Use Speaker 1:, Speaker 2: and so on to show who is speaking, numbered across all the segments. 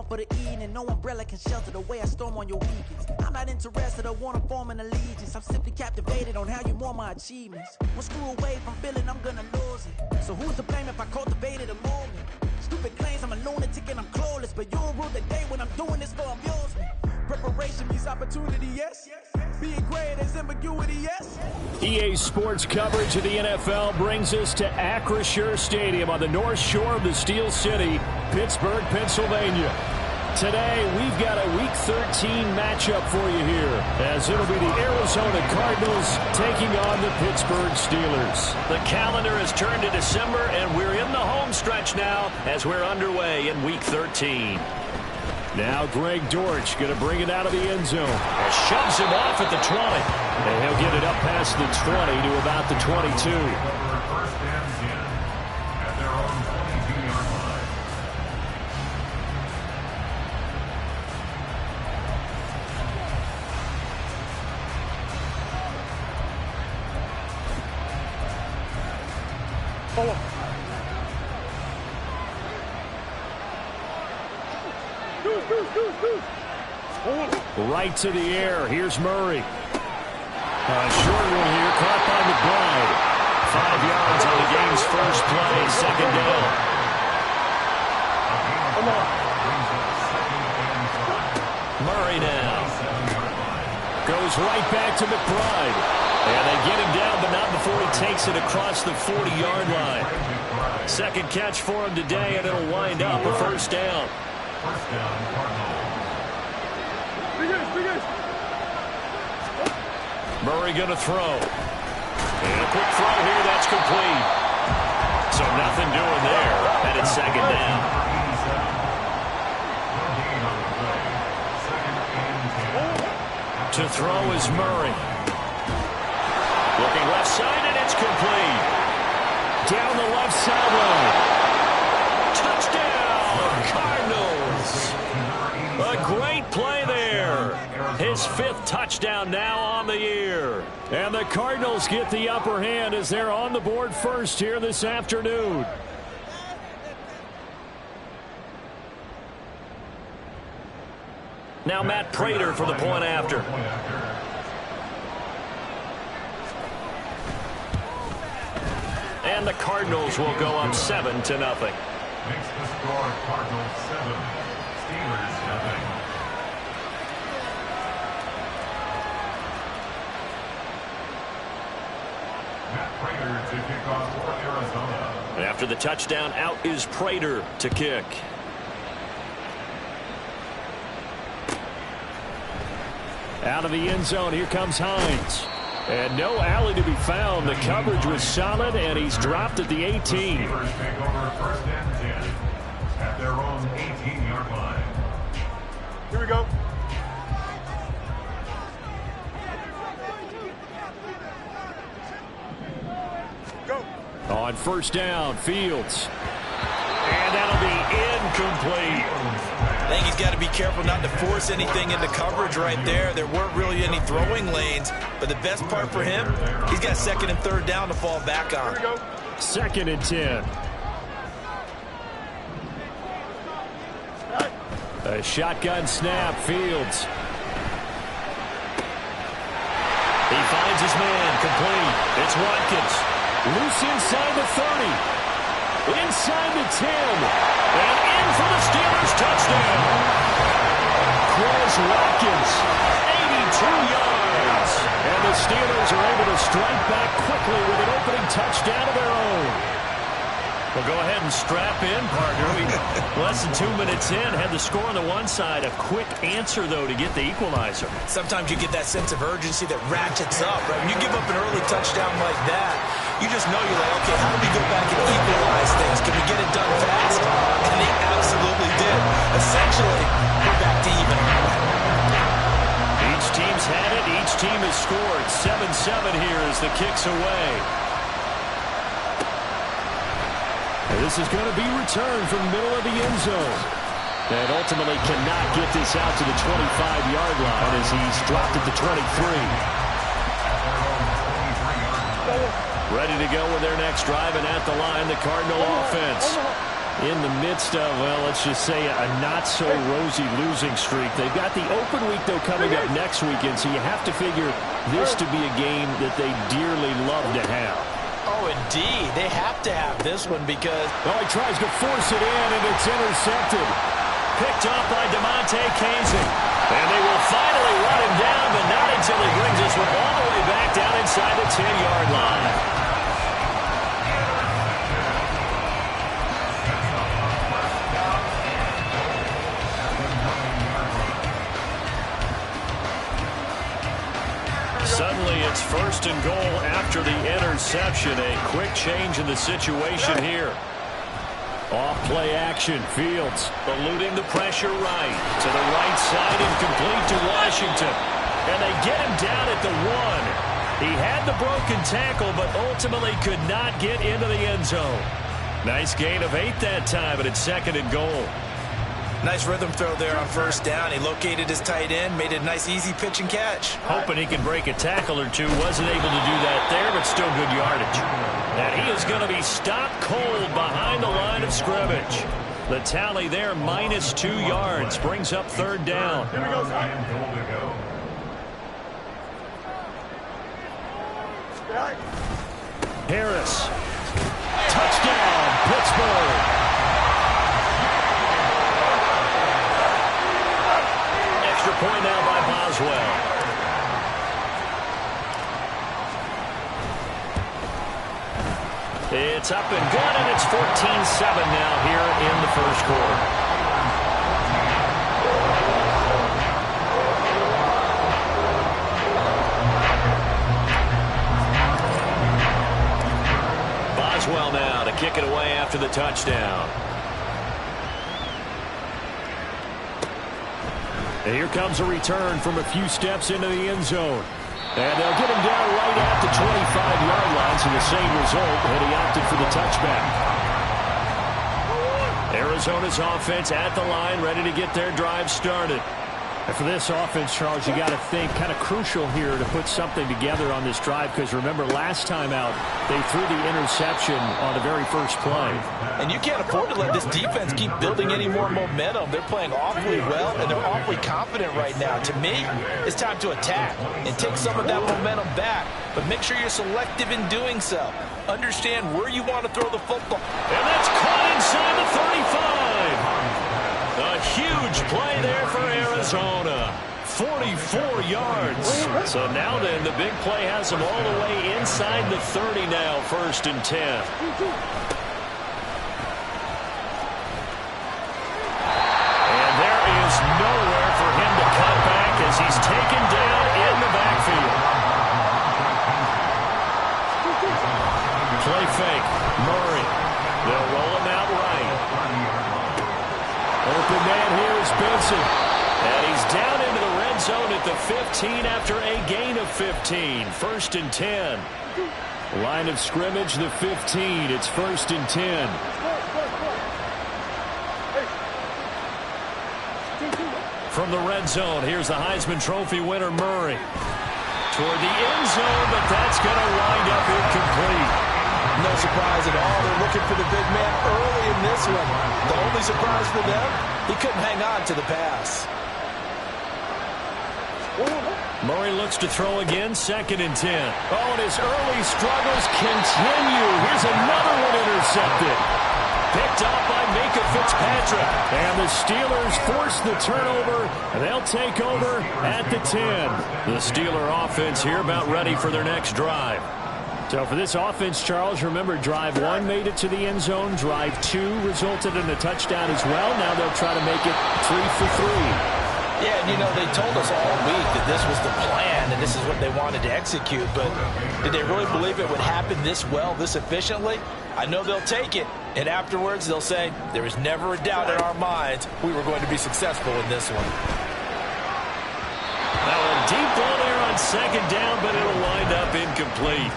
Speaker 1: one for the evening. No umbrella can shelter the way I storm on your weekends. I'm not interested or want to form an allegiance. I'm simply captivated on how you more my achievements. One screw away from feeling I'm gonna lose it. So who's to blame if I cultivated a moment? Stupid claims I'm a lunatic and I'm clueless, but you'll rule the day when I'm doing this for amusement. Preparation means opportunity, yes. Being great is ambiguity, yes.
Speaker 2: EA Sports coverage of the NFL brings us to Acrisure Stadium on the north shore of the Steel City, Pittsburgh, Pennsylvania. Today, we've got a Week 13 matchup for you here, as it'll be the Arizona Cardinals taking on the Pittsburgh Steelers. The calendar has turned to December, and we're in the home stretch now as we're underway in Week 13. Now Greg Dortch going to bring it out of the end zone. And shoves him off at the 20. And he'll get it up past the 20 to about the 22. Right to the air. Here's Murray. Short one here, caught by McBride. 5 yards on the game's first play, second down. Murray now. Goes right back to McBride. And they get him down, but not before he takes it across the 40-yard line. Second catch for him today, and it'll wind up a first down. Murray going to throw. And a quick throw here, that's complete. So nothing doing there, and it's second down. To throw is Murray. Looking left side, and it's complete. Down the left sideline. Touchdown, Cardinals. A great play there. His 5th touchdown now on the year. And the Cardinals get the upper hand as they're on the board first here this afternoon. Now Matt Prater for the point after. And the Cardinals will go up 7-0. Makes the score Cardinals 7, Steelers nothing. Matt Prater to kick off for Arizona. After the touchdown, out is Prater to kick. Out of the end zone, here comes Hines. And no alley to be found. The coverage was solid, and he's dropped at the 18. The Steelers take over first and 10 at their own 18-yard line. Here we go. Go. On first down, Fields. And that'll be incomplete.
Speaker 3: I think he's got to be careful not to force anything into coverage right there. There weren't really any throwing lanes, but the best part for him, he's got second and third down to fall back on.
Speaker 2: Second and 10. A shotgun snap, Fields. He finds his man, complete. It's Watkins. Loose inside the 30. Inside the 10. And in for the Steelers touchdown. Chris Watkins, 82 yards. And the Steelers are able to strike back quickly with an opening touchdown of their own. Well, go ahead and strap in, partner. Less than 2 minutes in, had the score on the one side. A quick answer, though, to get the equalizer.
Speaker 3: Sometimes you get that sense of urgency that ratchets up, right? When you give up an early touchdown like that, you just know you're like, okay, how do we go back and equalize things? Can we get it done fast? And they absolutely did. Essentially, we're back to even.
Speaker 2: Each team's had it. Each team has scored. 7-7 here as the kick's away. This is going to be returned from the middle of the end zone. And ultimately cannot get this out to the 25-yard line as he's dropped at the 23. Ready to go with their next drive, and at the line, the Cardinal offense. in the midst of, well, let's just say a not-so-rosy losing streak. They've got the open week, though, coming up next weekend, so you have to figure this to be a game that they dearly love to have.
Speaker 3: Oh, indeed. They have to have this one because...
Speaker 2: Oh, he tries to force it in, and it's intercepted. Picked off by DeMonte Kazin. And they will finally run him down, but not until he brings this one all the way back down inside the 10-yard line. Suddenly it's first and goal after the interception. A quick change in the situation here. Off play action. Fields eluding the pressure right. To the right side and complete to Washington. And they get him down at the 1. He had the broken tackle, but ultimately could not get into the end zone. Nice gain of 8 that time, and it's second and goal.
Speaker 3: Nice rhythm throw there on first down. He located his tight end, made a nice easy pitch and catch.
Speaker 2: Hoping he can break a tackle or two. Wasn't able to do that there, but still good yardage. And he is going to be stopped cold behind the line of scrimmage. The tally there, -2 yards, brings up third down. Here we go. Harris. Touchdown, Pittsburgh. Extra point now by Boswell. It's up and good, and it's 14-7 now here in the first quarter. Boswell now to kick it away after the touchdown. And here comes a return from a few steps into the end zone. And they'll get him down right at the 25-yard line, so the same result, and he opted for the touchback. Arizona's offense at the line, ready to get their drive started. And for this offense, Charles, you got to think kind of crucial here to put something together on this drive, because remember, last time out, they threw the interception on the very first play.
Speaker 3: And you can't afford to let this defense keep building any more momentum. They're playing awfully well, and they're awfully confident right now. To me, it's time to attack and take some of that momentum back, but make sure you're selective in doing so. Understand where you want to throw the football.
Speaker 2: And that's caught inside the 35. A huge play there for Arizona. 44 yards. So now then, the big play has them all the way inside the 30 now, 1st and 10. And there is nowhere for him to cut back as he's taken down in the backfield. Play fake. Murray. They'll roll him out right. Open man here is Benson. And he's down into the red zone at the 15 after a gain of 15. 1st and 10. Line of scrimmage, the 15. It's 1st and 10. From the red zone, here's the Heisman Trophy winner, Murray. Toward the end zone, but that's going to wind up incomplete.
Speaker 3: No surprise at all. They're looking for the big man early in this one. The only surprise for them, he couldn't hang on to the pass.
Speaker 2: Murray looks to throw again, 2nd and 10. Oh, and his early struggles continue. Here's another one intercepted. Picked off by Micah Fitzpatrick. And the Steelers force the turnover, and they'll take over at the 10. The Steeler offense here about ready for their next drive. So for this offense, Charles, remember, drive 1 made it to the end zone. Drive 2 resulted in a touchdown as well. Now they'll try to make it 3 for 3.
Speaker 3: Yeah, and you know, they told us all week that this was the plan and this is what they wanted to execute, but did they really believe it would happen this well, this efficiently? I know they'll take it, and afterwards they'll say, there was never a doubt in our minds we were going to be successful in this one.
Speaker 2: Now a deep ball there on 2nd down, but it'll wind up incomplete.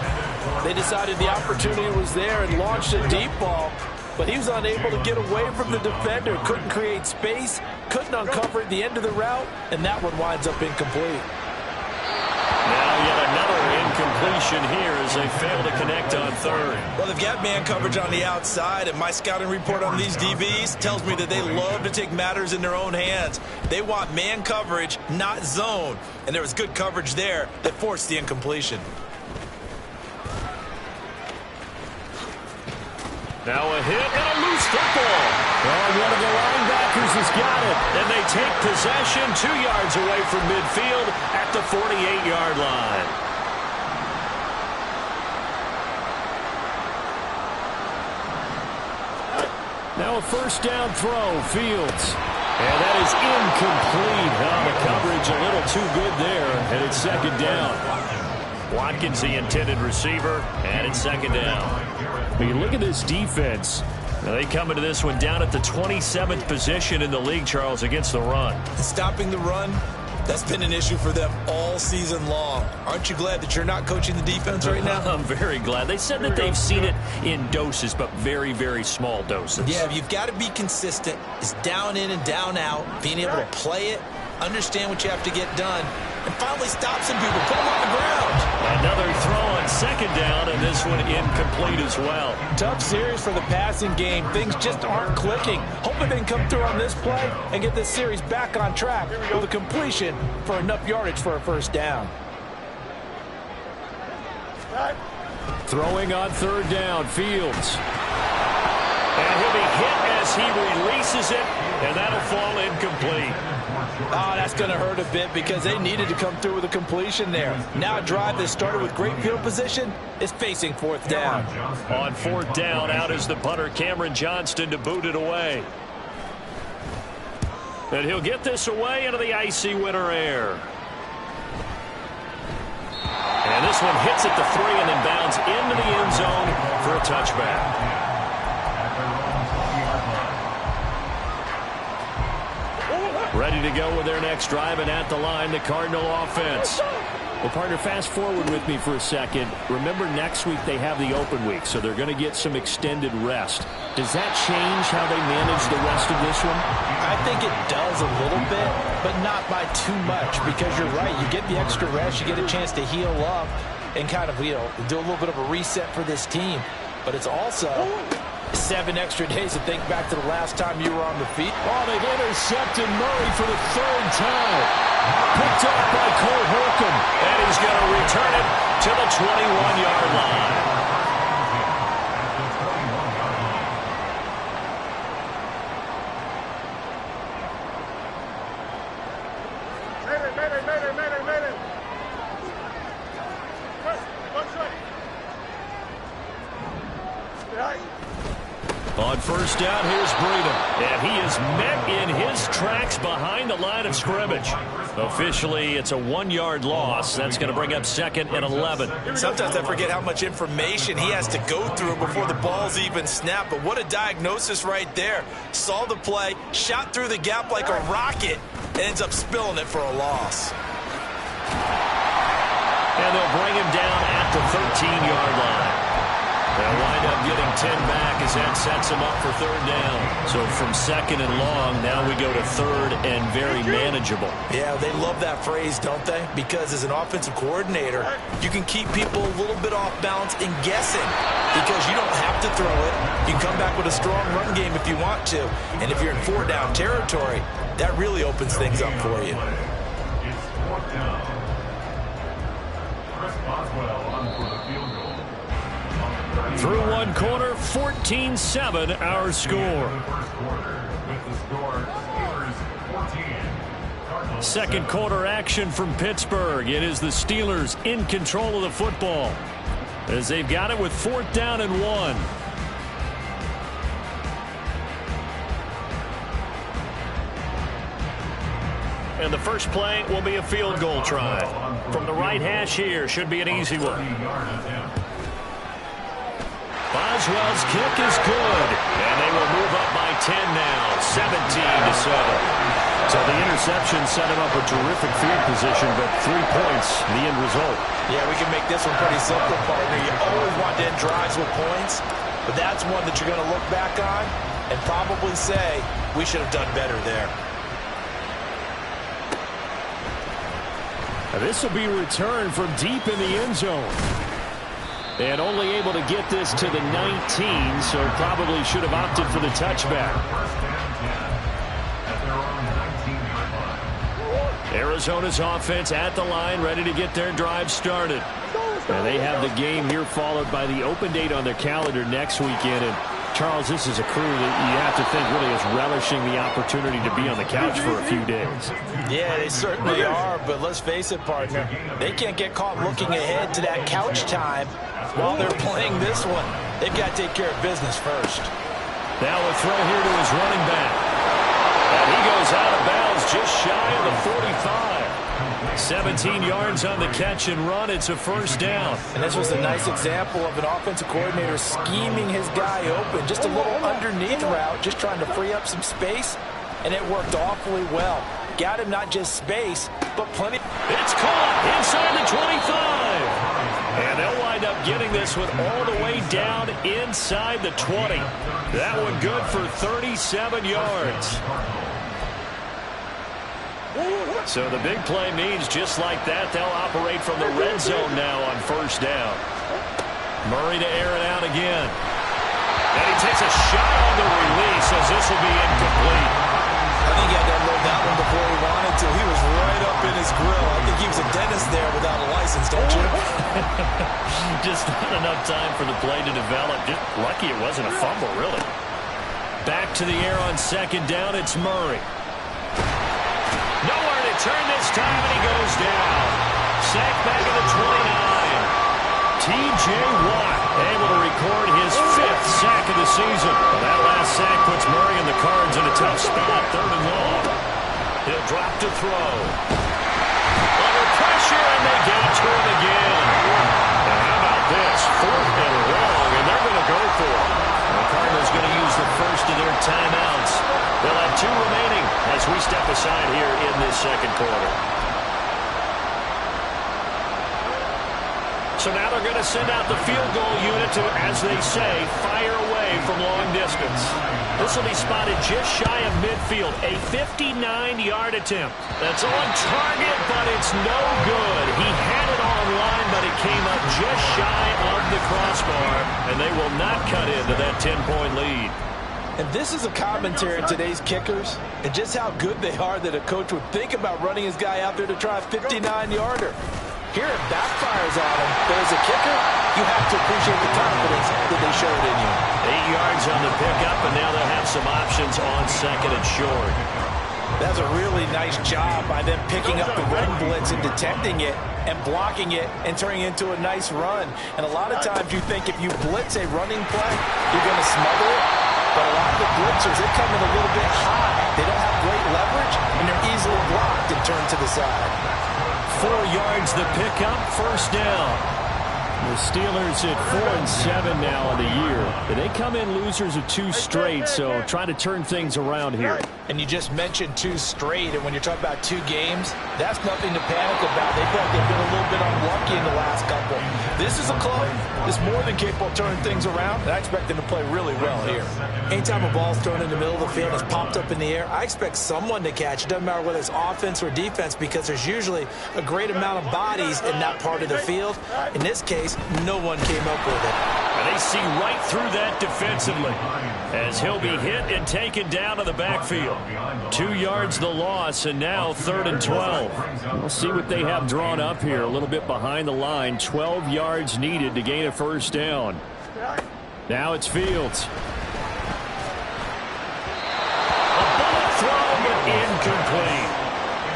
Speaker 3: They decided the opportunity was there and launched a deep ball, but he was unable to get away from the defender, couldn't create space, couldn't uncover at the end of the route, and that one winds up incomplete.
Speaker 2: Now yet another incompletion. possession here as they fail to connect on third.
Speaker 3: Well, they've got man coverage on the outside, and my scouting report on these DBs tells me that they love to take matters in their own hands. They want man coverage, not zone. And there was good coverage there that forced the incompletion.
Speaker 2: Now a hit and a loose football. Oh, one of the linebackers has got it. And they take possession 2 yards away from midfield at the 48-yard line. Now a first down throw, Fields. And that is incomplete. Oh, the coverage a little too good there, and it's second down. Watkins, the intended receiver, and it's second down. When you look at this defense, they come into this one down at the 27th position in the league, Charles, against the run.
Speaker 3: Stopping the run, that's been an issue for them all season long. Aren't you glad that you're not coaching the defense right now?
Speaker 2: I'm very glad. They said that they've seen it in doses, but very, very small doses.
Speaker 3: Yeah, you've got to be consistent. It's down in and down out, being able to play it, understand what you have to get done, and finally stop some people, put them on the ground.
Speaker 2: Another throw on second down, and this one incomplete as well.
Speaker 4: Tough series for the passing game. Things just aren't clicking. Hoping they can come through on this play and get this series back on track with a completion for enough yardage for a first down.
Speaker 2: Throwing on third down, Fields. And he'll be hit as he releases it, and that'll fall incomplete.
Speaker 4: Oh, that's going to hurt a bit because they needed to come through with a completion there. Now a drive that started with great field position is facing fourth down.
Speaker 2: On fourth down, out is the punter, Cameron Johnston, to boot it away. And he'll get this away into the icy winter air. And this one hits at the 3 and then bounds into the end zone for a touchback. Ready to go with their next drive, and at the line, the Cardinal offense. Well, partner, fast forward with me for a second. Remember, next week they have the open week, so they're going to get some extended rest. Does that change how they manage the rest of this one?
Speaker 4: I think it does a little bit, but not by too much, because you're right. You get the extra rest, you get a chance to heal up and kind of, do a little bit of a reset for this team. But it's also 7 extra days to think back to the last time you were on the field.
Speaker 2: Oh, they've intercepted Murray for the 3rd time. Picked up by Cole Holcomb. And he's going to return it to the 21-yard line. On first down, here's Breeden. And he is met in his tracks behind the line of scrimmage. Officially, it's a 1-yard loss. That's going to bring up second and 11.
Speaker 3: Sometimes I forget how much information he has to go through before the ball's even snapped. But what a diagnosis right there. Saw the play, shot through the gap like a rocket, and ends up spilling it for a loss.
Speaker 2: And they'll bring him down at the 13-yard line. They'll wind up getting 10 back as that sets them up for third down. So from second and long, now we go to third and very manageable.
Speaker 3: Yeah, they love that phrase, don't they? Because as an offensive coordinator, you can keep people a little bit off balance and guessing because you don't have to throw it. You can come back with a strong run game if you want to. And if you're in 4-down territory, that really opens things up for you.
Speaker 5: It's 4th down. Chris Boswell on for the field goal.
Speaker 2: Through one quarter, 14-7 our score. Second quarter action from Pittsburgh. It is the Steelers in control of the football as they've got it with 4th down and 1. And the first play will be a field goal try. From the right hash here, should be an easy one. Boswell's kick is good, and they will move up by 10 now, 17-7. So the interception set him up a terrific field position, but 3 points, the end result.
Speaker 4: Yeah, we can make this one pretty simple, partner. You always want to end drives with points, but that's one that you're going to look back on and probably say, we should have done better there.
Speaker 2: This will be returned from deep in the end zone. And only able to get this to the 19, so probably should have opted for the touchback. Arizona's offense at the line, ready to get their drive started. And they have the game here followed by the open date on their calendar next weekend. And Charles, this is a crew that you have to think really is relishing the opportunity to be on the couch for a few days.
Speaker 4: Yeah, they certainly are, but let's face it, partner. They can't get caught looking ahead to that couch time while they're playing this one. They've got to take care of business first.
Speaker 2: Now a throw here to his running back. And he goes out of bounds just shy of the 45. 17 yards on the catch and run. It's a first down.
Speaker 4: And this was a nice example of an offensive coordinator scheming his guy open. Just a little underneath route, just trying to free up some space, and it worked awfully well. Got him not just space, but plenty.
Speaker 2: It's caught inside the 25. And they'll wind up getting this one all the way down inside the 20. That one good for 37 yards. So the big play means just like that, they'll operate from the red zone now on first down. Murray to air it out again. And he takes a shot on the release as this will be incomplete.
Speaker 4: I think he had to unload that one before he wanted to. He was right up in his grill. I think he was a dentist there without a license, don't you?
Speaker 2: Just not enough time for the play to develop. Just lucky it wasn't a fumble, really. Back to the air on second down, it's Murray. Nowhere to turn this time, and he goes down. Sack back at the 29. T.J. Watt able to record his 5th sack of the season. Well, that last sack puts Murray and the Cards in a tough spot, 3rd and long. He'll drop to throw. Under pressure, and they get to him again. And how about this? 4th and long, and they're going to go for it. The Cardinals going to use the first of their timeouts. They'll have 2 remaining as we step aside here in this second quarter. So now they're going to send out the field goal unit to, as they say, fire away from long distance. This will be spotted just shy of midfield. A 59-yard attempt. That's on target, but it's no good. He had it on line, but it came up just shy of the crossbar, and they will not cut into that 10-point lead.
Speaker 4: And this is a commentary on today's kickers and just how good they are that a coach would think about running his guy out there to try a 59-yarder. Here it backfires on him, but as a kicker, you have to appreciate the confidence that they showed in you.
Speaker 2: 8 yards on the pickup, and now they'll have some options on second and short.
Speaker 4: That's a really nice job by them picking up the run blitz and detecting it and blocking it and turning it into a nice run. And a lot of times you think if you blitz a running play, you're going to smother it. But a lot of the blitzers, they come in a little bit high. They don't have great leverage, and they're easily blocked and turned to the side.
Speaker 2: 4 yards the pickup, first down. The Steelers at 4-7 now in the year. They come in losers of 2 straight, so try to turn things around here.
Speaker 4: And you just mentioned 2 straight, and when you're talking about 2 games, that's nothing to panic about. They feel like they've been a little bit unlucky in the last couple. This is a club that's more than capable of turning things around, and I expect them to play really well here. Anytime a ball's thrown in the middle of the field and it's popped up in the air, I expect someone to catch. It doesn't matter whether it's offense or defense, because there's usually a great amount of bodies in that part of the field. In this case, no one came up with it.
Speaker 2: And they see right through that defensively as he'll be hit and taken down to the backfield. 2 yards the loss, and now 3rd and 12. We'll see what they have drawn up here. A little bit behind the line. 12 yards needed to gain a first down. Now it's Fields. A bullet throw, but incomplete.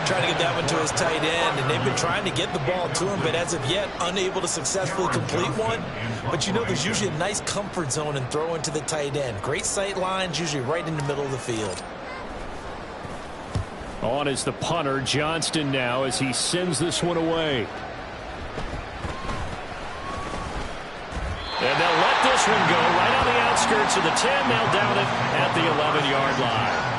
Speaker 4: Trying to get that one to his tight end, and they've been trying to get the ball to him, but as of yet, unable to successfully complete one. But you know, there's usually a nice comfort zone in throwing to the tight end. Great sight lines, usually right in the middle of the field.
Speaker 2: On is the punter, Johnston, now as he sends this one away. And they'll let this one go right on the outskirts of the 10. They'll down it at the 11-yard line.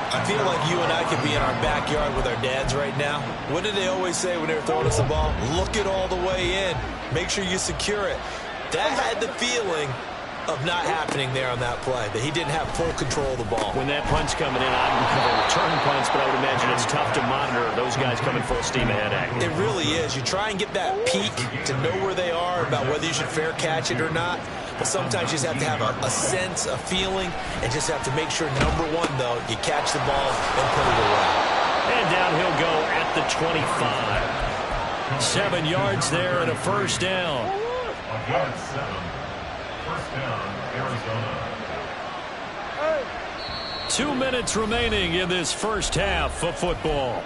Speaker 4: I feel like you and I could be in our backyard with our dads right now. What did they always say when they were throwing us the ball? Look it all the way in. Make sure you secure it. That had the feeling
Speaker 3: of not happening there on that play, that he didn't have full control of the ball.
Speaker 2: When that punt's coming in, I don't have a return punts, but I would imagine it's tough to monitor those guys coming full steam ahead at you.
Speaker 3: It really is. You try and get that peek to know where they are, about whether you should fair catch it or not. But sometimes you just have to have a sense, a feeling, and just have to make sure, number one, though, you catch the ball and put it away.
Speaker 2: And down he'll go at the 25. 7 yards there and a first down.
Speaker 5: On yard 7, first down, Arizona.
Speaker 2: 2 minutes remaining in this first half of football.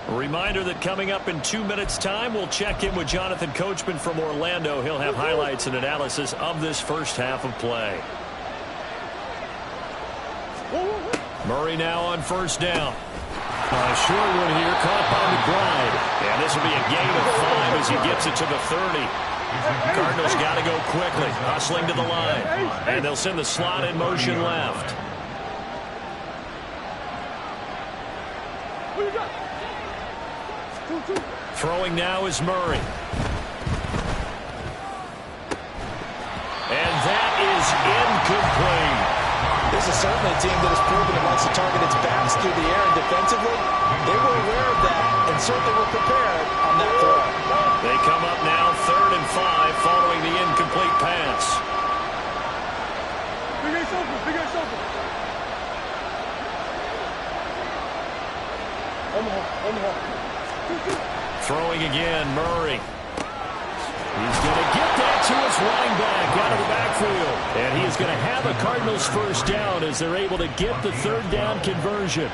Speaker 2: A reminder that coming up in 2 minutes' time, we'll check in with Jonathan Coachman from Orlando. He'll have highlights and analysis of this first half of play. Murray now on first down. A short one here, caught by McBride. And this will be a gain of 5 as he gets it to the 30. Cardinals got to go quickly, hustling to the line. And they'll send the slot in motion left. Throwing now is Murray. And that is incomplete.
Speaker 4: This is certainly a team that has proven it wants to target its backs through the air, and defensively, they were aware of that and certainly were prepared on that throw.
Speaker 2: They come up now 3rd and 5 following the incomplete pass. Throwing again, Murray. He's going to get that to his running back out of the backfield. And he is going to have a Cardinals first down as they're able to get the 3rd down conversion.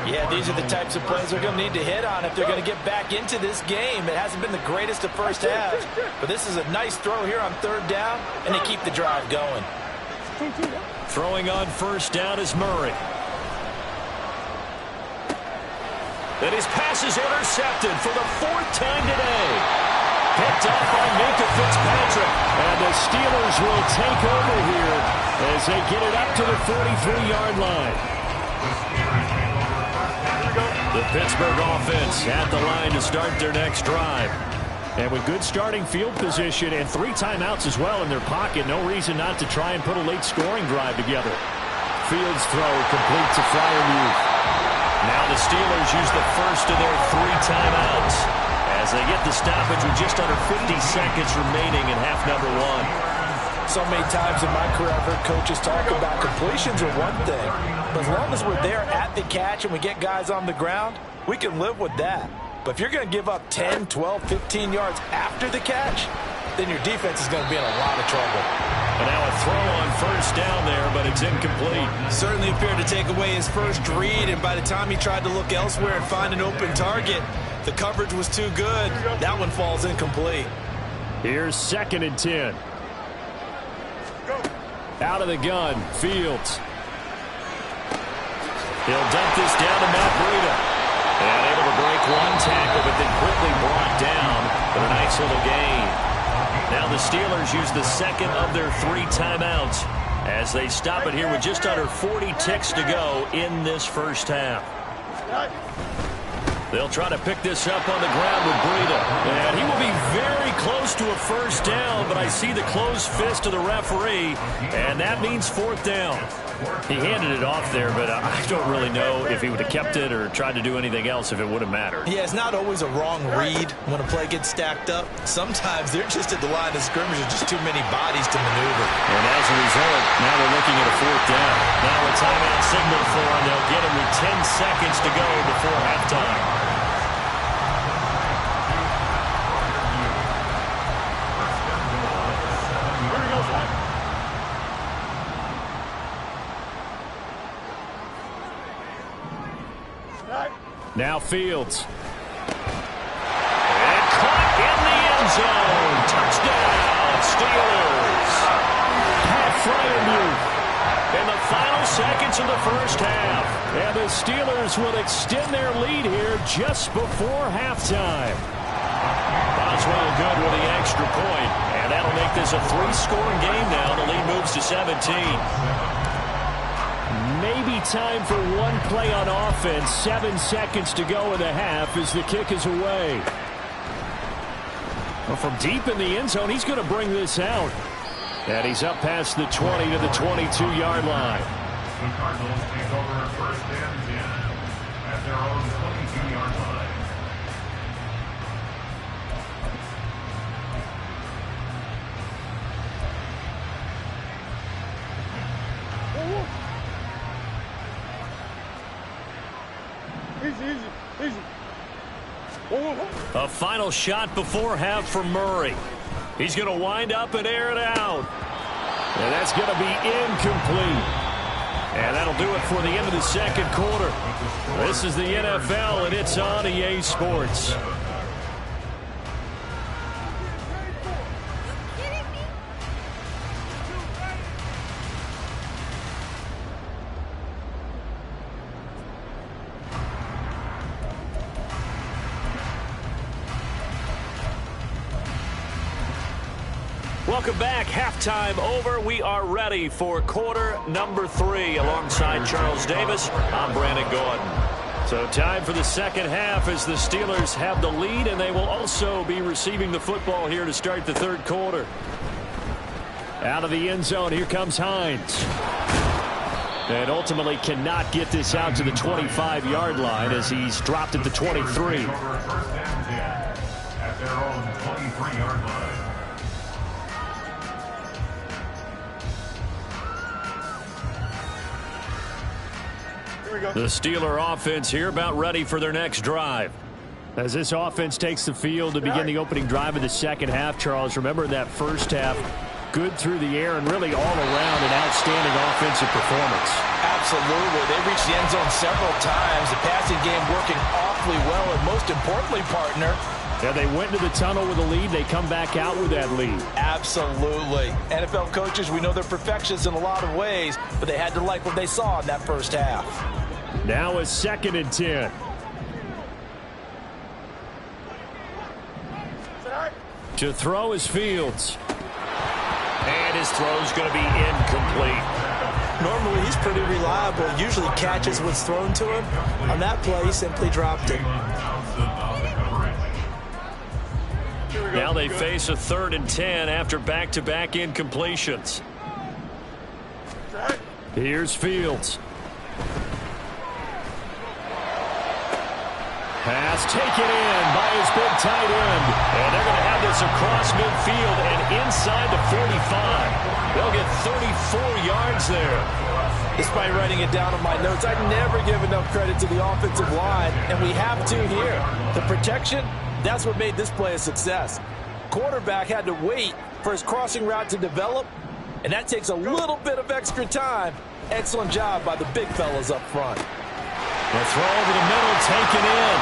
Speaker 4: Yeah, these are the types of plays they're going to need to hit on if they're going to get back into this game. It hasn't been the greatest of first halves, but this is a nice throw here on 3rd down, and they keep the drive going.
Speaker 2: Throwing on first down is Murray. And his pass is intercepted for the 4th time today. Picked up by Minkah Fitzpatrick. And the Steelers will take over here as they get it up to the 43-yard line. The Pittsburgh offense at the line to start their next drive. And with good starting field position and 3 timeouts as well in their pocket, no reason not to try and put a late scoring drive together. Fields throw complete to Freiermuth. Now the Steelers use the first of their 3 timeouts as they get the stoppage with just under 50 seconds remaining in half number 1.
Speaker 4: So many times in my career I've heard coaches talk about completions are one thing, but as long as we're there at the catch and we get guys on the ground, we can live with that. But if you're going to give up 10, 12, 15 yards after the catch, then your defense is going to be in a lot of trouble.
Speaker 2: And now a throw on first down there, but it's incomplete.
Speaker 3: Certainly appeared to take away his first read, and by the time he tried to look elsewhere and find an open target, the coverage was too good. That one falls incomplete.
Speaker 2: Here's 2nd and 10. Out of the gun, Fields. He'll dump this down to Matt Breida. And able to break 1 tackle, but then quickly brought down for a nice little gain. Now the Steelers use the 2nd of their 3 timeouts as they stop it here with just under 40 ticks to go in this first half. They'll try to pick this up on the ground with Breida. And he will be very close to a first down, but I see the closed fist of the referee, and that means 4th down. He handed it off there, but I don't really know if he would have kept it or tried to do anything else if it would have mattered.
Speaker 3: Yeah, it's not always a wrong read when a play gets stacked up. Sometimes they're just at the line of scrimmage with just too many bodies to maneuver.
Speaker 2: And as a result, now they're looking at a 4th down. Now a timeout signal for him. They'll get him with 10 seconds to go before halftime. Now Fields. And caught in the end zone. Touchdown, Steelers. Pat Freiermuth in the final seconds of the first half. And the Steelers will extend their lead here just before halftime. Boswell good with the extra point. And that'll make this a 3-scoring game now. The lead moves to 17. Maybe time for 1 play on offense. 7 seconds to go in the half as the kick is away. Well, from deep in the end zone, he's going to bring this out. And he's up past the 20 to the 22-yard line.
Speaker 5: The Cardinals take over first and 10 at their own 22-yard line.
Speaker 2: A final shot before half for Murray. He's going to wind up and air it out. And that's going to be incomplete. And that'll do it for the end of the second quarter. This is the NFL, and it's on EA Sports. Welcome back. Halftime over. We are ready for quarter number 3. Alongside Charles Davis, I'm Brandon Gordon. So time for the second half as the Steelers have the lead, and they will also be receiving the football here to start the third quarter. Out of the end zone, here comes Hines. And ultimately cannot get this out to the 25-yard line as he's dropped at the 23.
Speaker 5: First and 10 at their own 23-yard line.
Speaker 2: The Steeler offense here about ready for their next drive. As this offense takes the field to begin the opening drive of the second half, Charles, remember that first half, good through the air and really all around an outstanding offensive performance.
Speaker 4: Absolutely. They reached the end zone several times. The passing game working awfully well, and most importantly, partner,
Speaker 2: yeah, they went to the tunnel with a lead. They come back out with that lead.
Speaker 4: Absolutely. NFL coaches, we know they're perfectionists in a lot of ways, but they had to like what they saw in that first half.
Speaker 2: Now a 2nd and 10. To throw is Fields. And his throw's going to be incomplete.
Speaker 3: Normally, he's pretty reliable. Usually catches what's thrown to him. On that play, he simply dropped it.
Speaker 2: Now they face a 3rd and 10 after back-to-back incompletions. Here's Fields. Pass taken in by his big tight end. And they're going to have this across midfield and inside the 45. They'll get 34 yards there.
Speaker 4: Despite writing it down on my notes, I never give enough credit to the offensive line, and we have to here. The protection, that's what made this play a success. Quarterback had to wait for his crossing route to develop, and that takes a little bit of extra time. Excellent job by the big fellas up front.
Speaker 2: The throw over the middle, taken in.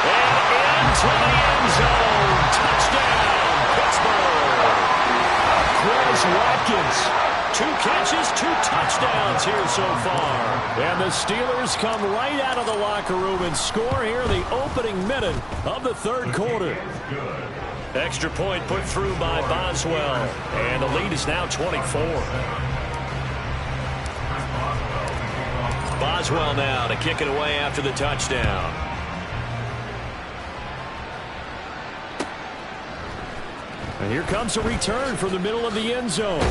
Speaker 2: And into the end zone. Touchdown, Pittsburgh. Chris Watkins. 2 catches, 2 touchdowns here so far. And the Steelers come right out of the locker room and score here in the opening minute of the third quarter. Extra point put through by Boswell. And the lead is now 24. Boswell now to kick it away after the touchdown. And here comes a return from the middle of the end zone.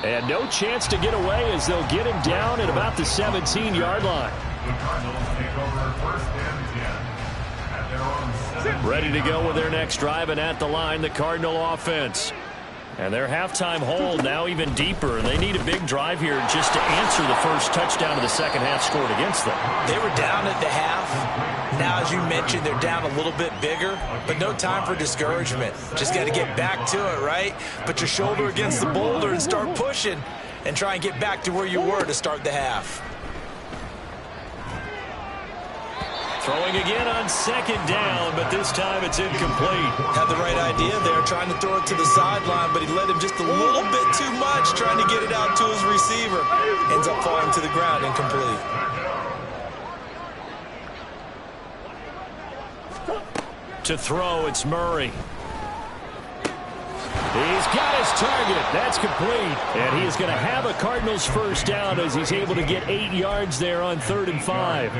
Speaker 2: And no chance to get away as they'll get him down at about the 17-yard line.
Speaker 5: The Cardinals take over first and 10 at their own 7.
Speaker 2: Ready to go with their next drive, and at the line, the Cardinal offense. And their halftime hold now even deeper. And they need a big drive here just to answer the first touchdown of the second half scored against them.
Speaker 3: They were down at the half. Now, as you mentioned, they're down a little bit bigger, but no time for discouragement. Just got to get back to it, right? Put your shoulder against the boulder and start pushing and try and get back to where you were to start the half.
Speaker 2: Throwing again on 2nd down, but this time it's incomplete.
Speaker 3: Had the right idea there, trying to throw it to the sideline, but he led him just a little bit too much, trying to get it out to his receiver. Ends up falling to the ground, incomplete.
Speaker 2: To throw, it's Murray. He's got his target. That's complete. And he is going to have a Cardinals first down as he's able to get 8 yards there on 3rd and 5.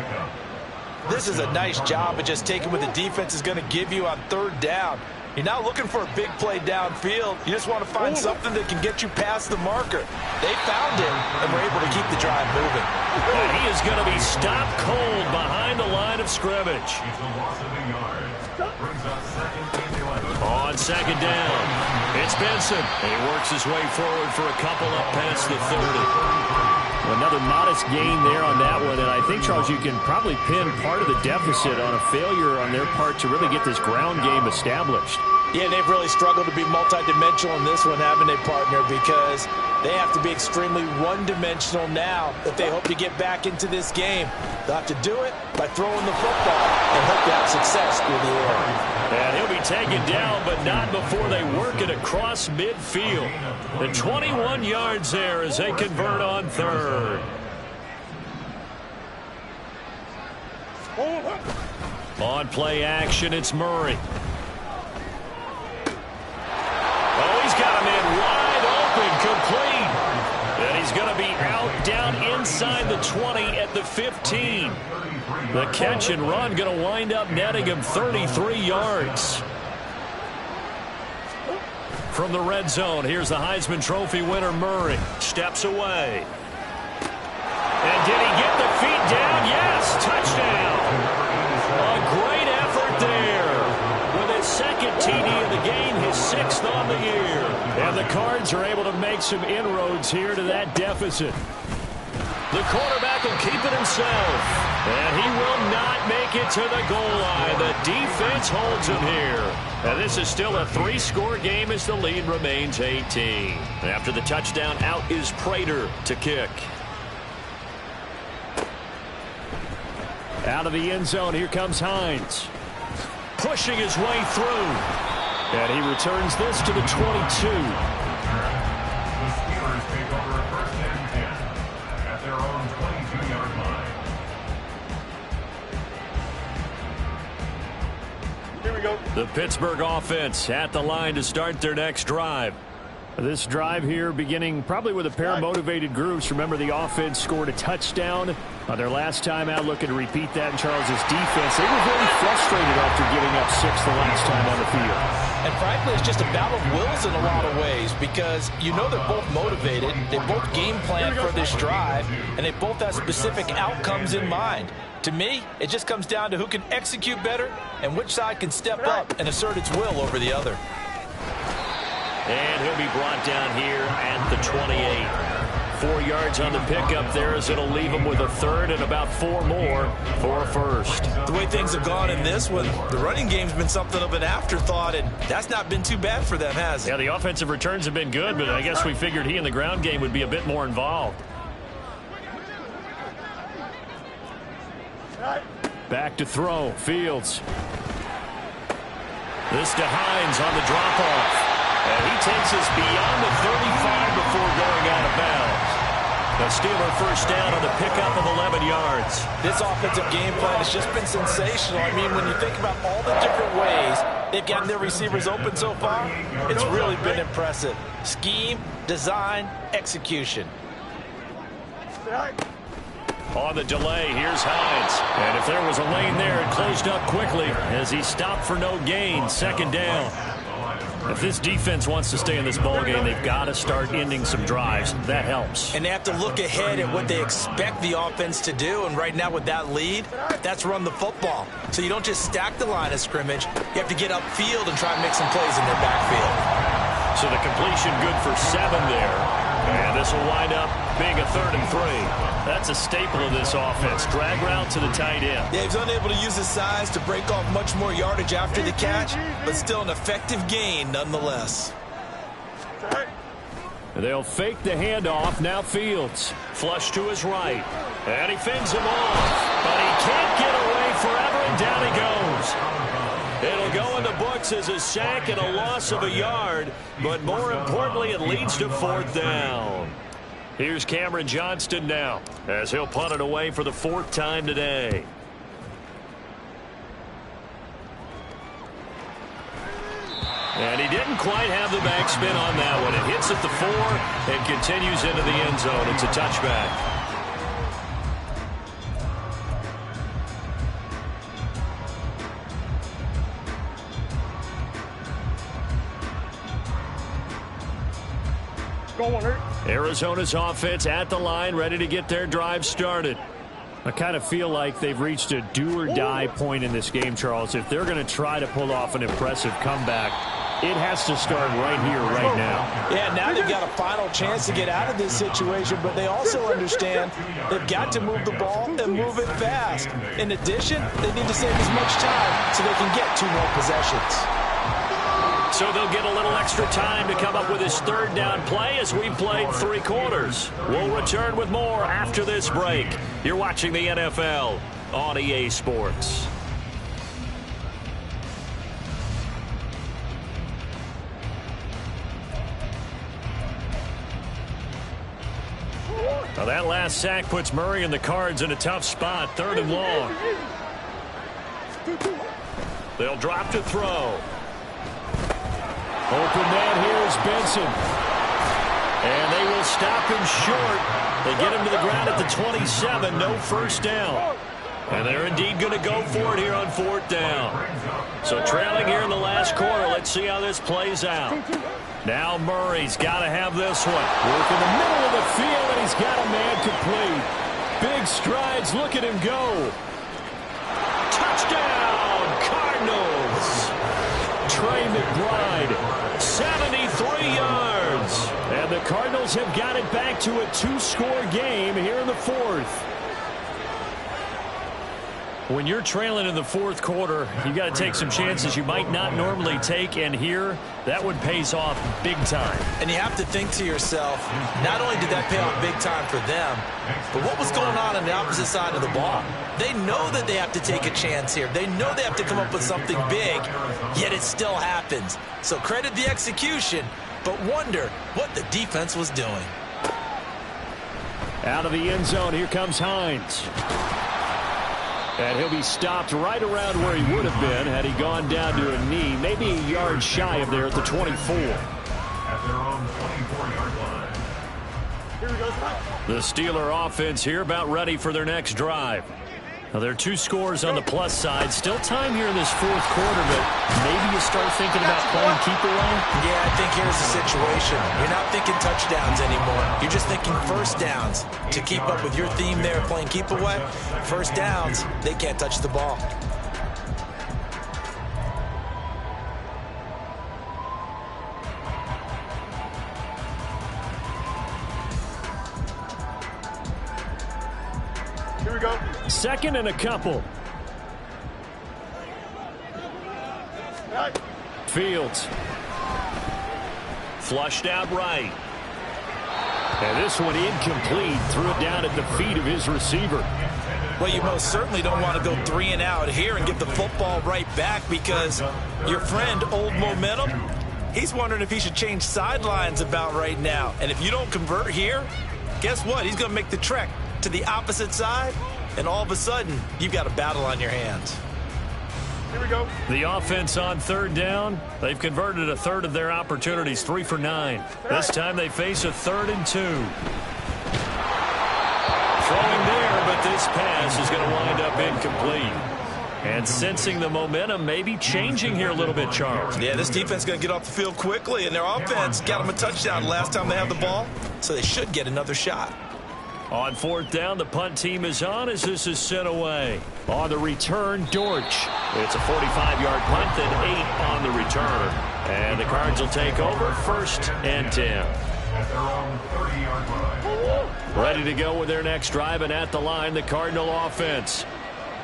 Speaker 4: This is a nice job of just taking what the defense is going to give you on 3rd down. You're not looking for a big play downfield. You just want to find something that can get you past the marker. They found it, and were able to keep the drive moving.
Speaker 2: And he is going to be stopped cold behind the line of scrimmage.
Speaker 5: It's a loss of a yard. Brings up second and 11.
Speaker 2: On second down, it's Benson. He works his way forward for a couple up past the 30. Another modest gain there on that one, and I think, Charles, you can probably pin part of the deficit on a failure on their part to really get this ground game established.
Speaker 4: Yeah, they've really struggled to be multidimensional in this one, haven't they, partner? Because they have to be extremely one-dimensional now if they hope to get back into this game. They'll have to do it by throwing the football and hope to have success through the air.
Speaker 2: And he'll be taken down, but not before they work it across midfield. The 21 yards there as they convert on third. On play action, it's Murray. Oh, he's got him in wide open, complete. And he's going to be out down inside the 20 at the 15. The catch and run going to wind up netting him 33 yards. From the red zone, here's the Heisman Trophy winner, Murray. Steps away. And did he get the feet down? Yes, touchdown. A great effort there. With his second TD of the game, his 6th on the year. And the Cards are able to make some inroads here to that deficit. The quarterback will keep it himself. And he will not make it to the goal line. The defense holds him here. And this is still a 3-score game as the lead remains 18. After the touchdown, out is Prater to kick. Out of the end zone, here comes Hines. Pushing his way through. And he returns this to the 22.
Speaker 5: The Steelers take over a first and 10 at their own 22-yard line.
Speaker 2: Here we go. The Pittsburgh offense at the line to start their next drive. This drive here beginning probably with a pair of motivated groups. Remember, the offense scored a touchdown on their last time out, looking to repeat that in Charles's defense. They were very frustrated after giving up 6 the last time on the field.
Speaker 4: And frankly, it's just a battle of wills in a lot of ways because you know they're both motivated, they both game plan for this drive, and they both have specific outcomes in mind. To me, it just comes down to who can execute better and which side can step up and assert its will over the other.
Speaker 2: And he'll be brought down here at the 28. 4 yards on the pickup there as it'll leave him with a third and about 4 more for a first.
Speaker 3: The way things have gone in this one, the running game's been something of an afterthought, and that's not been too bad for them, has it?
Speaker 2: Yeah, the offensive returns have been good, but I guess we figured he in the ground game would be a bit more involved. Back to throw, Fields. This to Hines on the drop-off. And he takes us beyond the 35 before going out of bounds. The Steeler first down on the pickup of 11 yards.
Speaker 4: This offensive game plan has just been sensational. I mean, when you think about all the different ways they've gotten their receivers open so far, it's really been impressive. Scheme, design, execution.
Speaker 2: On the delay, here's Hines. And if there was a lane there, it closed up quickly as he stopped for no gain. Second down. If this defense wants to stay in this ballgame, they've got to start ending some drives. That helps.
Speaker 3: And they have to look ahead at what they expect the offense to do. And right now with that lead, that's run the football. So you don't just stack the line of scrimmage. You have to get upfield and try and make some plays in their backfield.
Speaker 2: So the completion good for 7 there. And this will wind up being a 3rd and 3. That's a staple of this offense. Drag route to the tight end.
Speaker 3: Yeah, he's unable to use his size to break off much more yardage after the catch, but still an effective gain nonetheless.
Speaker 2: They'll fake the handoff. Now Fields. Flush to his right. And he fends him off. But he can't get away forever, and down he goes. It'll go in the books as a sack and a loss of a yard, but more importantly, it leads to 4th down. Here's Cameron Johnston now as he'll punt it away for the 4th time today. And he didn't quite have the backspin on that one. It hits at the 4 and continues into the end zone. It's a touchback. Arizona's offense at the line, ready to get their drive started. I kind of feel like they've reached a do-or-die point in this game, Charles. If they're going to try to pull off an impressive comeback, it has to start right here, right now.
Speaker 4: Yeah, now they've got a final chance to get out of this situation, but they also understand they've got to move the ball and move it fast. In addition, they need to save as much time so they can get 2 more possessions.
Speaker 2: So they'll get a little extra time to come up with his third down play as we played 3 quarters. We'll return with more after this break. You're watching the NFL on EA Sports. Now that last sack puts Murray and the Cards in a tough spot, 3rd and long. They'll drop to throw. Open man here is Benson. And they will stop him short. They get him to the ground at the 27. No first down. And they're indeed going to go for it here on 4th down. So trailing here in the last quarter. Let's see how this plays out. Now Murray's got to have this one. Work in the middle of the field, and he's got a man complete. Big strides. Look at him go. Touchdown, Cardinals. Trey McBride, 73 yards. And the Cardinals have got it back to a 2-score game here in the 4th. When you're trailing in the 4th quarter, you got to take some chances you might not normally take, and here, that one pays off big time.
Speaker 3: And you have to think to yourself, not only did that pay off big time for them, but what was going on the opposite side of the ball? They know that they have to take a chance here. They know they have to come up with something big, yet it still happens. So credit the execution, but wonder what the defense was doing.
Speaker 2: Out of the end zone, here comes Hines. And he'll be stopped right around where he would have been had he gone down to a knee, maybe a yard shy of there at the 24.
Speaker 5: At their own 24-yard line.
Speaker 2: Here we go. The Steeler offense here about ready for their next drive. Now, there are 2 scores on the plus side. Still time here in this 4th quarter, but maybe you start thinking about playing keep away?
Speaker 3: Yeah, I think here's the situation. You're not thinking touchdowns anymore. You're just thinking first downs. To keep up with your theme there, playing keep away, first downs, they can't touch the ball.
Speaker 2: Here we go. 2nd and a couple. Fields. Flushed out right. And this one incomplete. Threw it down at the feet of his receiver.
Speaker 3: Well, you most certainly don't want to go 3 and out here and get the football right back, because your friend, Old Momentum, he's wondering if he should change sidelines about right now. And if you don't convert here, guess what? He's going to make the trek to the opposite side, and all of a sudden, you've got a battle on your hands.
Speaker 2: Here we go. The offense on 3rd down. They've converted a 1/3 of their opportunities, 3 for 9. This time they face a 3rd and 2. Throwing there, but this pass is going to wind up incomplete. And sensing the momentum maybe changing here a little bit, Charles.
Speaker 3: Yeah, this defense is going to get off the field quickly, and their offense got them a touchdown last time they had the ball, so they should get another shot.
Speaker 2: On 4th down, the punt team is on as this is sent away. On the return, Dortch. It's a 45-yard punt, then 8 on the return. And the Cards will take over, 1st and 10.
Speaker 5: At their own 30-yard line.
Speaker 2: Ready to go with their next drive, and at the line, the Cardinal offense.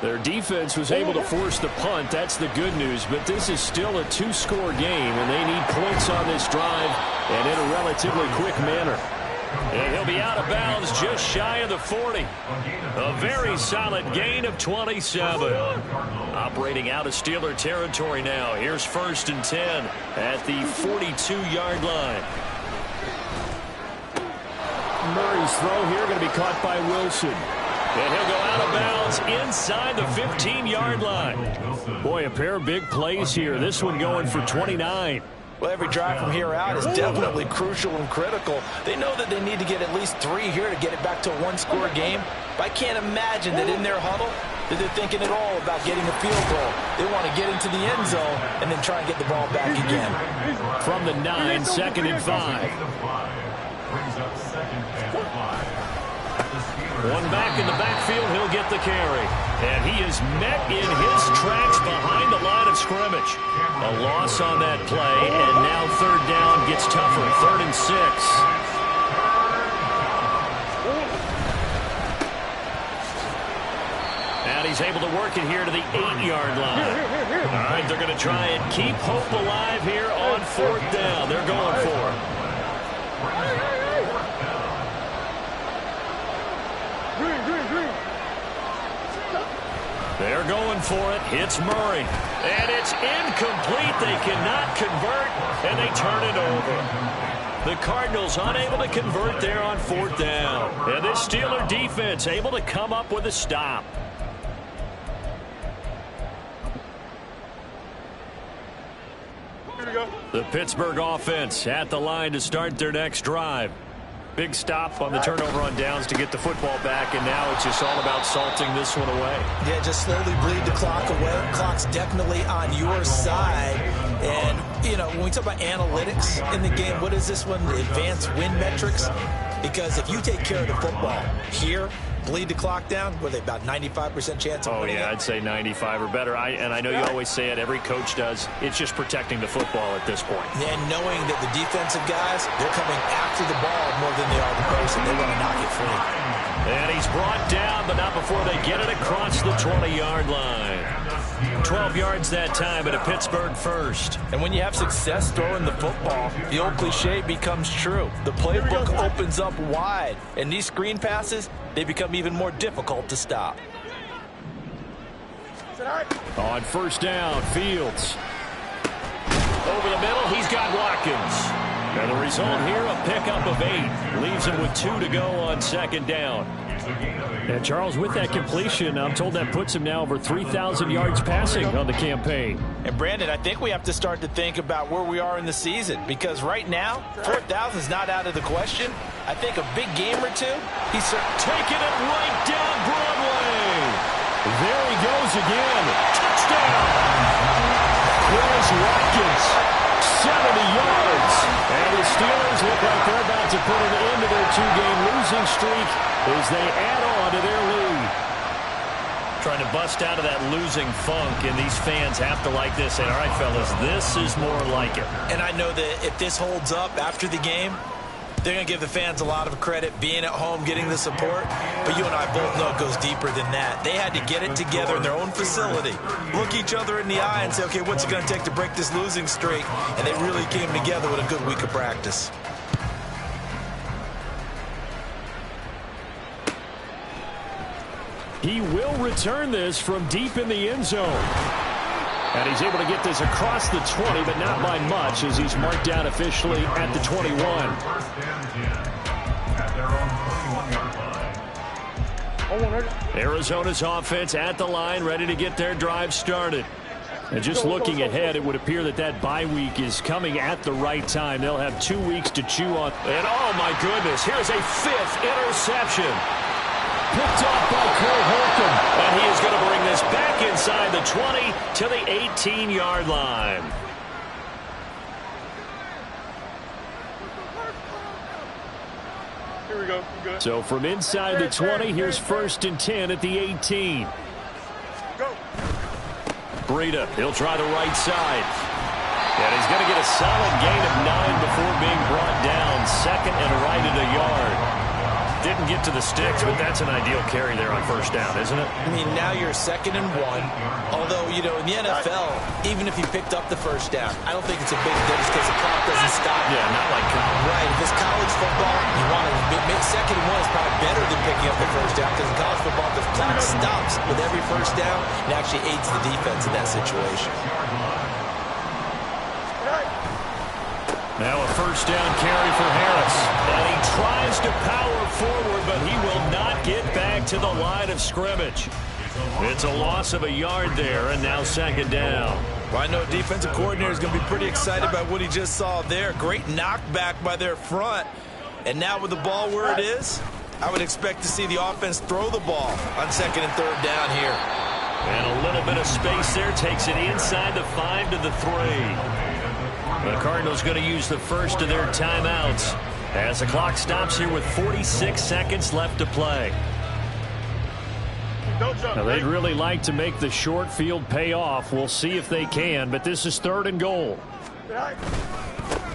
Speaker 2: Their defense was able to force the punt. That's the good news, but this is still a 2-score game, and they need points on this drive and in a relatively quick manner. And he'll be out of bounds just shy of the 40. A very solid gain of 27. Operating out of Steeler territory now. Here's 1st and 10 at the 42-yard line. Murray's throw here going to be caught by Wilson. And he'll go out of bounds inside the 15-yard line. Boy, a pair of big plays here. This one going for 29.
Speaker 4: Well, every drive from here out is definitely crucial and critical. They know that they need to get at least 3 here to get it back to a 1-score game. But I can't imagine that in their huddle that they're thinking at all about getting a field goal. They want to get into the end zone and then try and get the ball back again.
Speaker 2: From the 9, 2nd and 5.
Speaker 5: brings up second and 5.
Speaker 2: One back in the backfield, he'll get the carry. And he is met in his tracks behind the line of scrimmage. A loss on that play, and now third down gets tougher. 3rd and 6. And he's able to work it here to the 8-yard line. All right, they're going to try and keep hope alive here on 4th down. They're going for it. They're going for it. Hits Murray. And it's incomplete. They cannot convert, and they turn it over. The Cardinals unable to convert there on 4th down. And this Steeler defense able to come up with a stop. The Pittsburgh offense at the line to start their next drive. Big stop on the turnover on downs to get the football back, and now it's just all about salting this one away.
Speaker 3: Yeah, just slowly bleed the clock away. Clock's definitely on your side. And, you know, when we talk about analytics in the game, what is this one? The advanced win metrics? Because if you take care of the football here, bleed the clock down, were they about 95% chance of winning?
Speaker 2: Oh, yeah, I'd say 95 or better. And I know you always say it, every coach does. It's just protecting the football at this point.
Speaker 3: And knowing that the defensive guys, they're coming after the ball more than they are the person. They want to knock it free.
Speaker 2: And he's brought down, but not before they get it across the 20-yard line. 12 yards that time, but a Pittsburgh first.
Speaker 4: And when you have success throwing the football, the old cliche becomes true. The playbook opens up wide, and these screen passes, they become even more difficult to stop.
Speaker 2: On 1st down, Fields. Over the middle, he's got Watkins. And the result here, a pickup of 8. Leaves him with 2 to go on 2nd down. And Charles, with that completion, I'm told that puts him now over 3,000 yards passing on the campaign.
Speaker 4: And Brandon, I think we have to start to think about where we are in the season, because right now, 4,000 is not out of the question. I think a big game or two, he's
Speaker 2: taking it right down Broadway. There he goes again. Touchdown. Chris Watkins, 70 yards. And the Steelers look like they're about to put an end to their 2-game losing streak as they add on to their lead. Trying to bust out of that losing funk, and these fans have to like this. And all right, fellas, this is more like it.
Speaker 3: And I know that if this holds up after the game, they're going to give the fans a lot of credit, being at home, getting the support. But you and I both know it goes deeper than that. They had to get it together in their own facility, look each other in the eye and say, okay, what's it going to take to break this losing streak? And they really came together with a good week of practice.
Speaker 2: He will return this from deep in the end zone. And he's able to get this across the 20, but not by much, as he's marked down officially at the 21. Arizona's offense at the line, ready to get their drive started. And just looking ahead, it would appear that that bye week is coming at the right time. They'll have 2 weeks to chew on. And oh my goodness, here's a 5th interception. Picked off by Cole Holcomb. And he is going to bring this back inside the 20 to the 18-yard line.
Speaker 6: Here we go. Good.
Speaker 2: So from inside the 20, here's 1st and 10 at the 18.
Speaker 6: Go.
Speaker 2: Breida, he'll try the right side. And he's going to get a solid gain of 9 before being brought down. 2nd and right at a yard. Didn't get to the sticks, but that's an ideal carry there on 1st down, isn't it?
Speaker 3: I mean, now you're 2nd and 1. Although, you know, in the NFL, even if you picked up the 1st down, I don't think it's a big difference because the clock doesn't stop.
Speaker 2: Yeah, not like college.
Speaker 3: Right. If it's college football, you want to make 2nd and 1 is probably better than picking up the 1st down, because in college football, the clock stops with every 1st down. It actually aids the defense in that situation.
Speaker 2: Now a 1st down carry for Harris. And he tries to power forward, but he will not get back to the line of scrimmage. It's a loss of a yard there, and now 2nd down.
Speaker 3: Well, I know defensive coordinator is going to be pretty excited about what he just saw there. Great knockback by their front. And now with the ball where it is, I would expect to see the offense throw the ball on 2nd and 3rd down here.
Speaker 2: And a little bit of space there takes it inside the 5 to the 3. The Cardinals going to use the first of their timeouts. As the clock stops here with 46 seconds left to play. Now, they'd really like to make the short field pay off. We'll see if they can, but this is 3rd and goal.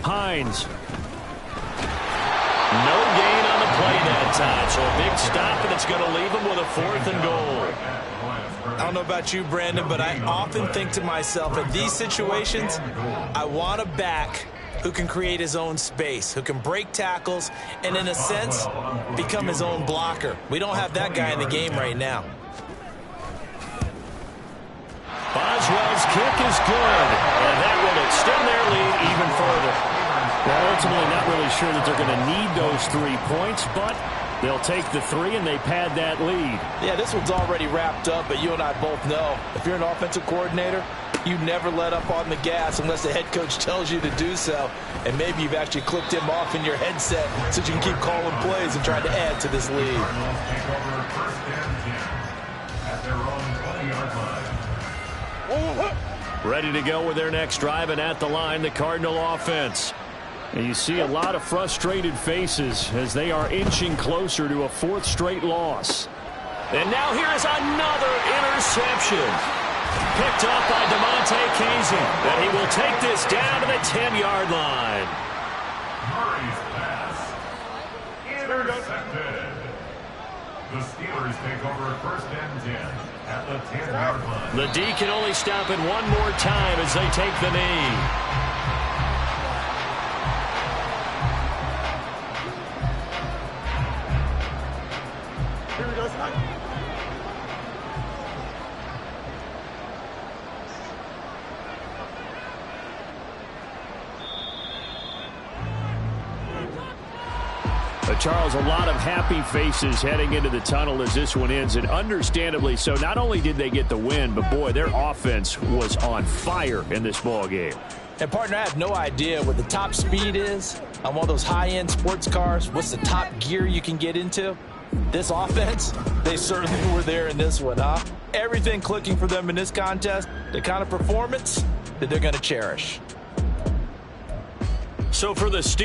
Speaker 2: Hines. No gain on the play that time, so a big stop, and it's going to leave them with a 4th and goal.
Speaker 3: I don't know about you, Brandon, but I often think to myself, in these situations, I want a back who can create his own space, who can break tackles, and in a sense, become his own blocker. We don't have that guy in the game right now.
Speaker 2: Boswell's kick is good, and that will extend their lead even further. Well, ultimately not really sure that they're going to need those 3 points, but they'll take the 3 and they pad that lead.
Speaker 4: Yeah, this one's already wrapped up, but you and I both know if you're an offensive coordinator, you never let up on the gas unless the head coach tells you to do so. And maybe you've actually clicked him off in your headset so you can keep calling plays and trying to add to this lead.
Speaker 2: Ready to go with their next drive, and at the line, the Cardinal offense. And you see a lot of frustrated faces as they are inching closer to a 4th straight loss. And now here is another interception. Picked up by DeMonte Casey. And he will take this down to the 10-yard line.
Speaker 5: Murray's pass. Intercepted. The Steelers take over 1st and 10 at the 10-yard line.
Speaker 2: The D can only stop it one more time as they take the knee. Charles, a lot of happy faces heading into the tunnel as this one ends, and understandably so. Not only did they get the win, but boy, their offense was on fire in this ball game.
Speaker 4: And partner, I have no idea what the top speed is on one of those high-end sports cars. What's the top gear you can get into? This offense, they certainly were there in this one, huh? Everything clicking for them in this contest, the kind of performance that they're going to cherish.
Speaker 2: So for the Steelers,